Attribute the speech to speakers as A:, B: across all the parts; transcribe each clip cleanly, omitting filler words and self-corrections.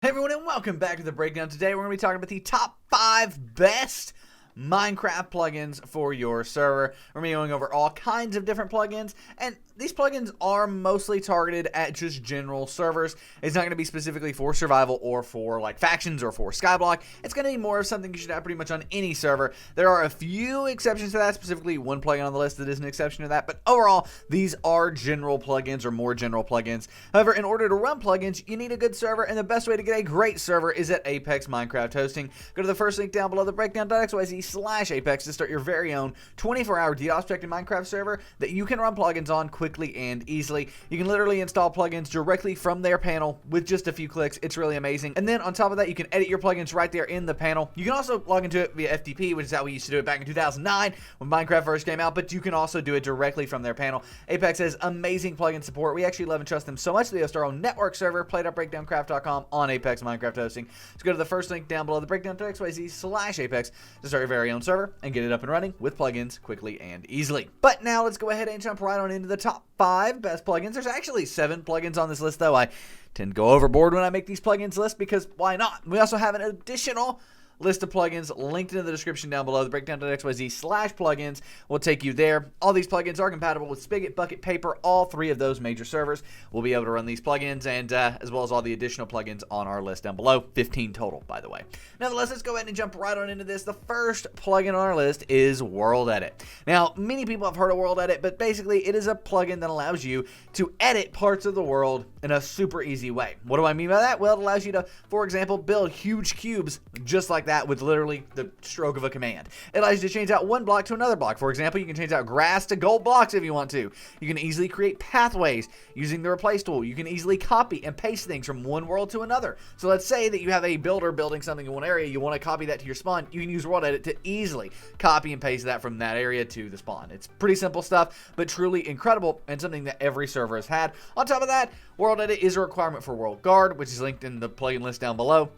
A: Hey everyone, and welcome back to the breakdown. Today we're going to be talking about the top 5 best Minecraft plugins for your server. We're going to be going over all kinds of different plugins, and these plugins are mostly targeted at just general servers. It's not going to be specifically for survival or for like factions or for Skyblock. It's going to be more of something you should have pretty much on any server. There are a few exceptions to that, specifically one plugin on the list that is an exception to that, but overall these are general plugins or more general plugins. However, in order to run plugins, you need a good server, and the best way to get a great server is at Apex Minecraft Hosting. Go to the first link down below, the breakdown.xyz/Apex, to start your very own 24-hour DDoS-Protected Minecraft server that you can run plugins on quickly and easily. You can literally install plugins directly from their panel with just a few clicks. It's really amazing. And then on top of that, you can edit your plugins right there in the panel. You can also log into it via FTP, which is how we used to do it back in 2009 when Minecraft first came out, but you can also do it directly from their panel. Apex has amazing plugin support. We actually love and trust them so much that they host our own network server, play.breakdowncraft.com, on Apex Minecraft Hosting. So go to the first link down below, the breakdown.xyz/Apex, to start your very own server and get it up and running with plugins quickly and easily. But now let's go ahead and jump right on into the top 5 best plugins. There's actually 7 plugins on this list, though. I tend to go overboard when I make these plugins lists because why not? We also have an additional list of plugins linked in the description down below. The breakdown.xyz/plugins will take you there. All these plugins are compatible with Spigot, Bukkit, Paper, all 3 of those major servers. We'll be able to run these plugins, and as well as all the additional plugins on our list down below. 15 total, by the way. Nevertheless, let's go ahead and jump right on into this. The first plugin on our list is World Edit. Now, many people have heard of World Edit, but basically it is a plugin that allows you to edit parts of the world in a super easy way. What do I mean by that? Well, it allows you to, for example, build huge cubes just like that with literally the stroke of a command. It allows you to change out one block to another block. For example, you can change out grass to gold blocks if you want to. You can easily create pathways using the replace tool. You can easily copy and paste things from one world to another. So let's say that you have a builder building something in one area, you want to copy that to your spawn, you can use World Edit to easily copy and paste that from that area to the spawn. It's pretty simple stuff, but truly incredible and something that every server has had. On top of that, World Edit is a requirement for World Guard, which is linked in the plugin list down below.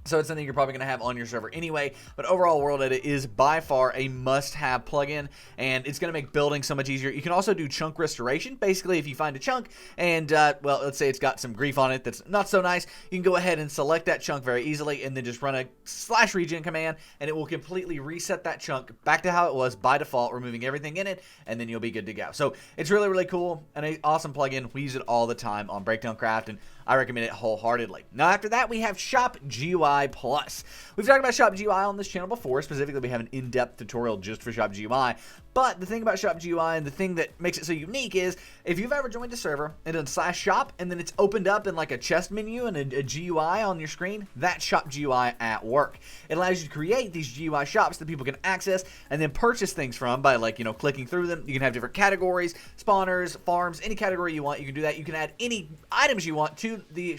A: So it's something you're probably going to have on your server anyway, but overall World Edit is by far a must-have plugin, and it's going to make building so much easier. You can also do chunk restoration. Basically, if you find a chunk and, well, let's say it's got some grief on it that's not so nice, you can go ahead and select that chunk very easily and then just run a /regen command, and it will completely reset that chunk back to how it was by default, removing everything in it, and then you'll be good to go. So it's really, really cool and an awesome plugin. We use it all the time on Breakdown Craft, and I recommend it wholeheartedly. Now, after that, we have Shop GUI Plus. We've talked about Shop GUI on this channel before. Specifically, we have an in-depth tutorial just for Shop GUI. But the thing about Shop GUI and the thing that makes it so unique is if you've ever joined a server and done /shop and then it's opened up in like a chest menu and a GUI on your screen, that's Shop GUI at work. It allows you to create these GUI shops that people can access and then purchase things from by, like, clicking through them. You can have different categories, spawners, farms, any category you want. You can do that. You can add any items you want to the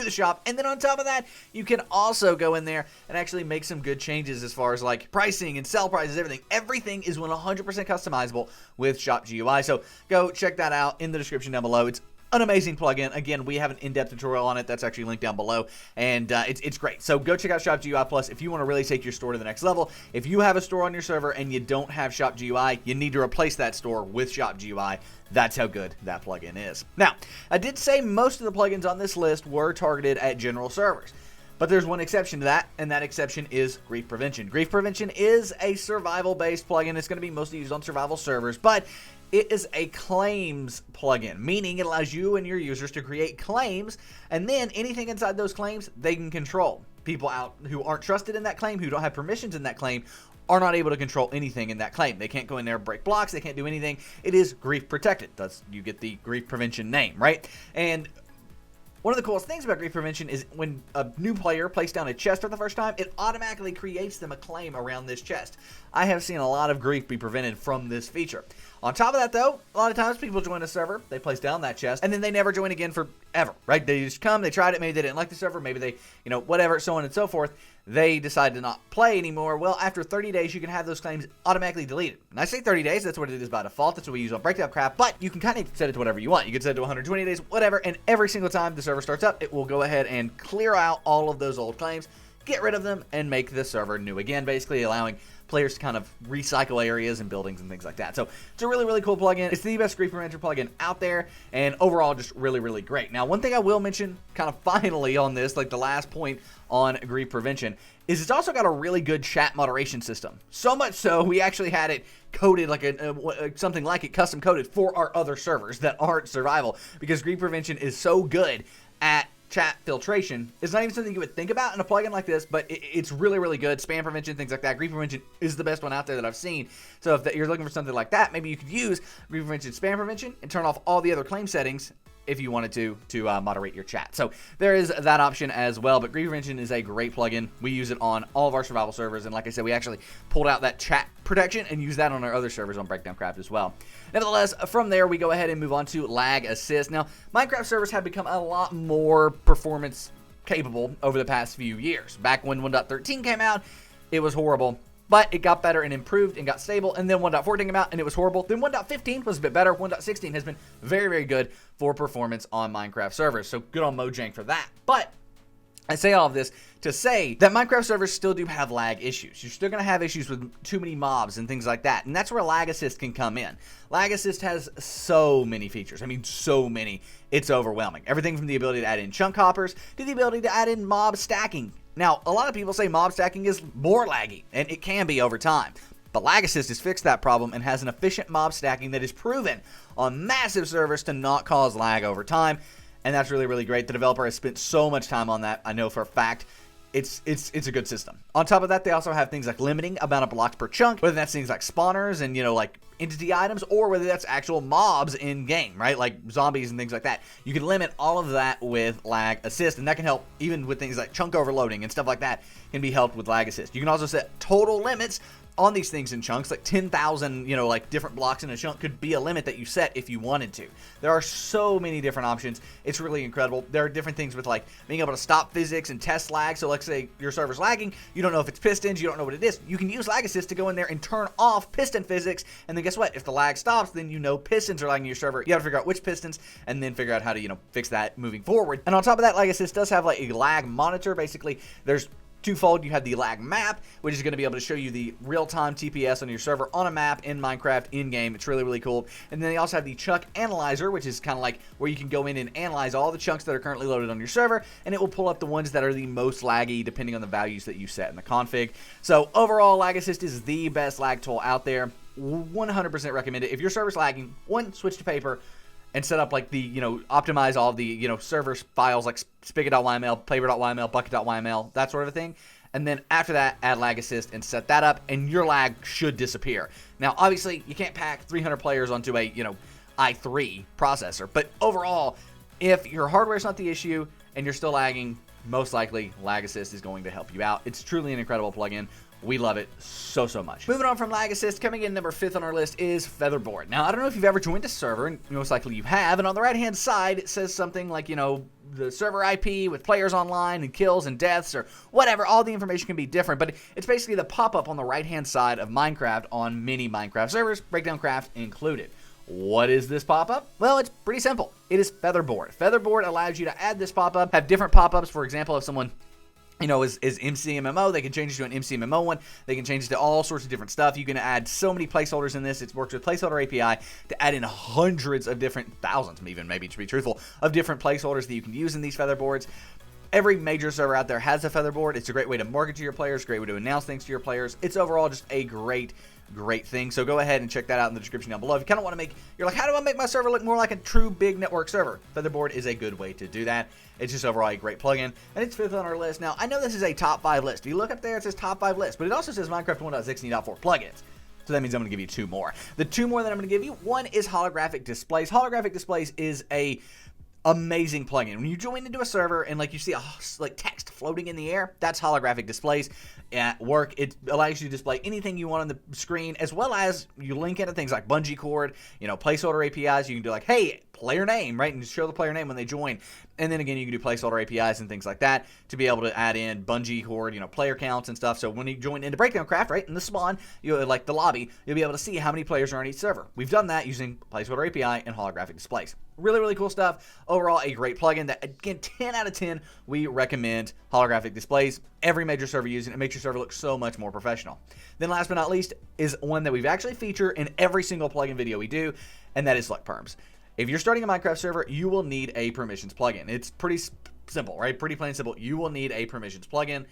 A: shop, and then on top of that, you can also go in there and actually make some good changes as far as like pricing and sell prices. Everything is 100% customizable with Shop GUI, so go check that out in the description down below. It's an amazing plugin. Again, we have an in-depth tutorial on it that's actually linked down below, and it's great. So go check out Shop GUI Plus if you want to really take your store to the next level. If you have a store on your server and you don't have Shop GUI, you need to replace that store with Shop GUI. That's how good that plugin is. Now, I did say most of the plugins on this list were targeted at general servers. But there's one exception to that, and that exception is GriefPrevention. GriefPrevention is a survival-based plugin. It's going to be mostly used on survival servers, but it is a claims plugin, meaning it allows you and your users to create claims, and then anything inside those claims they can control. People out who aren't trusted in that claim, who don't have permissions in that claim, are not able to control anything in that claim. They can't go in there and break blocks. They can't do anything. It is grief protected. Thus, you get the GriefPrevention name, right? And one of the coolest things about GriefPrevention is when a new player places down a chest for the first time, it automatically creates them a claim around this chest. I have seen a lot of grief be prevented from this feature. On top of that, though, a lot of times people join a server, they place down that chest, and then they never join again forever, right? They just come, they tried it, maybe they didn't like the server, maybe they, whatever, so on and so forth. They decide to not play anymore. Well, after 30 days, you can have those claims automatically deleted. And I say 30 days, that's what it is by default. That's what we use on Breakdown Craft, but you can kind of set it to whatever you want. You can set it to 120 days, whatever, and every single time the server starts up, it will go ahead and clear out all of those old claims, get rid of them, and make the server new again, basically allowing players to kind of recycle areas and buildings and things like that. So it's a really, really cool plugin. It's the best GriefPrevention plugin out there, and overall just really, really great. Now, one thing I will mention kind of finally on this, like the last point on GriefPrevention, is it's also got a really good chat moderation system. So much so, we actually had it coded like something like it custom coded for our other servers that aren't survival, because GriefPrevention is so good at chat filtration. It's not even something you would think about in a plugin like this, but it's really, really good. Spam prevention, things like that. GriefPrevention is the best one out there that I've seen. So if you're looking for something like that, maybe you could use GriefPrevention spam prevention and turn off all the other claim settings if you wanted to moderate your chat. So there is that option as well, but GriefPrevention is a great plugin. We use it on all of our survival servers, and like I said, we actually pulled out that chat protection and use that on our other servers on Breakdowncraft as well. Nevertheless, from there, we go ahead and move on to LagAssist. Now, Minecraft servers have become a lot more performance capable over the past few years. Back when 1.13 came out, it was horrible. But it got better and improved and got stable, and then 1.14 came out and it was horrible. Then 1.15 was a bit better. 1.16 has been very, very good for performance on Minecraft servers. So good on Mojang for that. But I say all of this to say that Minecraft servers still do have lag issues. You're still going to have issues with too many mobs and things like that. And that's where LagAssist can come in. LagAssist has so many features. I mean, so many. It's overwhelming. Everything from the ability to add in chunk hoppers to the ability to add in mob stacking. Now, a lot of people say mob stacking is more laggy, and it can be over time. But LagAssist has fixed that problem and has an efficient mob stacking that is proven on massive servers to not cause lag over time. And that's really, really great. The developer has spent so much time on that, I know for a fact. It's a good system. On top of that, they also have things like limiting amount of blocks per chunk, whether that's things like spawners and, like entity items, or whether that's actual mobs in game, right? Like zombies and things like that. You can limit all of that with LagAssist, and that can help even with things like chunk overloading and stuff like that can be helped with LagAssist. You can also set total limits on these things in chunks, like 10,000, like different blocks in a chunk could be a limit that you set if you wanted to. There are so many different options. It's really incredible. There are different things with like being able to stop physics and test lag. So let's say your server's lagging. You don't know if it's pistons. You don't know what it is. You can use LagAssist to go in there and turn off piston physics. And then guess what? If the lag stops, then pistons are lagging your server. You have to figure out which pistons and then figure out how to, fix that moving forward. And on top of that, LagAssist does have like a lag monitor. Basically, there's twofold. You have the lag map, which is going to be able to show you the real-time TPS on your server on a map in Minecraft in-game. It's really, really cool. And then they also have the chunk analyzer, which is kind of like where you can go in and analyze all the chunks that are currently loaded on your server, and it will pull up the ones that are the most laggy depending on the values that you set in the config. So overall, LagAssist is the best lag tool out there. 100% recommend it. If your server's lagging, switch to paper and set up like the, optimize all the, server files like Spigot.yml, Paper.yml, Bukkit.yml, that sort of thing. And then after that, add LagAssist and set that up, and your lag should disappear. Now, obviously, you can't pack 300 players onto a, i3 processor. But overall, if your hardware's not the issue and you're still lagging, most likely LagAssist is going to help you out. It's truly an incredible plugin. We love it so, so much. Moving on from LagAssist, coming in number 5th on our list is FeatherBoard. Now, I don't know if you've ever joined a server, and most likely you have, and on the right-hand side, it says something like, the server IP with players online and kills and deaths or whatever. All the information can be different, but it's basically the pop-up on the right-hand side of Minecraft on many Minecraft servers, Breakdowncraft included. What is this pop-up? Well, it's pretty simple. It is FeatherBoard. FeatherBoard allows you to add this pop-up, have different pop-ups. For example, if someone is MCMMO, they can change it to an MCMMO one. They can change it to all sorts of different stuff. You can add so many placeholders in this. It works with Placeholder API to add in hundreds of different, thousands even maybe to be truthful, of different placeholders that you can use in these FeatherBoards. Every major server out there has a FeatherBoard. It's a great way to market to your players, great way to announce things to your players. It's overall just a great thing. So go ahead and check that out in the description down below. If you kind of want to you're like, how do I make my server look more like a true big network server? FeatherBoard is a good way to do that. It's just overall a great plugin, and it's 5th on our list. Now, I know this is a top 5 list. If you look up there, it says top 5 list, but it also says Minecraft 1.16.4 plugins. So that means I'm going to give you 2 more. The 2 more that I'm going to give you, one is Holographic Displays. Holographic Displays is a amazing plugin. When you join into a server and you see text floating in the air, that's Holographic Displays at work. It allows you to display anything you want on the screen, as well as you link into things like bungee cord, placeholder APIs. You can do like, hey, player name, right, and show the player name when they join. And then again, you can do placeholder APIs and things like that to be able to add in bungee cord, player counts and stuff. So when you join into Breakdowncraft, right, in the spawn, the lobby, you'll be able to see how many players are on each server. We've done that using placeholder API and Holographic Displays. Really, really cool stuff. Overall, a great plugin that, again, 10 out of 10, we recommend Holographic Displays. Every major server using it. It makes your server look so much more professional. Then last but not least is one that we've actually featured in every single plugin video we do, and that is LagPerms. If you're starting a Minecraft server, you will need a permissions plugin. It's pretty simple, right? Pretty plain simple. You will need a permissions plugin.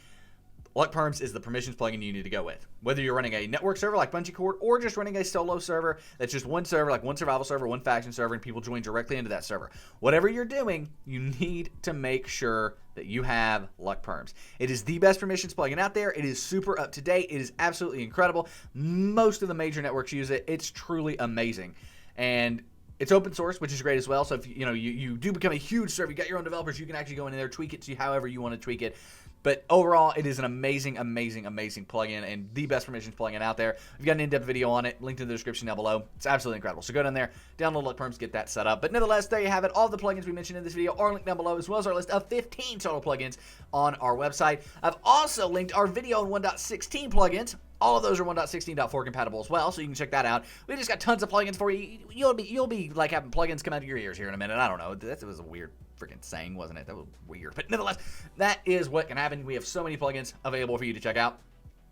A: LagPerms is the permissions plugin you need to go with. Whether you're running a network server like Bungee Cord or just running a solo server that's just one server, like one survival server, one faction server, and people join directly into that server. Whatever you're doing, you need to make sure that you have LagPerms. It is the best permissions plugin out there. It is super up to date. It is absolutely incredible. Most of the major networks use it. It's truly amazing. And it's open source, which is great as well. So if you do become a huge server, you got your own developers, you can actually go in there, tweak it to however you want to tweak it. But overall, it is an amazing, amazing, amazing plugin and the best permissions plugin out there. We've got an in-depth video on it, linked in the description down below. It's absolutely incredible. So go down there, download LagPerms, get that set up. But nevertheless, there you have it. All the plugins we mentioned in this video are linked down below, as well as our list of 15 total plugins on our website. I've also linked our video on 1.16 plugins. All of those are 1.16.4 compatible as well, so you can check that out. We just got tons of plugins for you. You'll be like having plugins come out of your ears here in a minute. I don't know. That was a weird freaking saying, wasn't it? That was weird. But nevertheless, that is what can happen. We have so many plugins available for you to check out.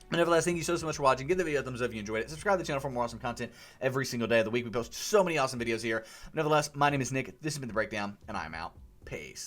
A: But nevertheless, thank you so much for watching. Give the video a thumbs up if you enjoyed it. Subscribe to the channel for more awesome content every single day of the week. We post so many awesome videos here. Nevertheless, my name is Nick. This has been The Breakdown, and I'm out. Peace.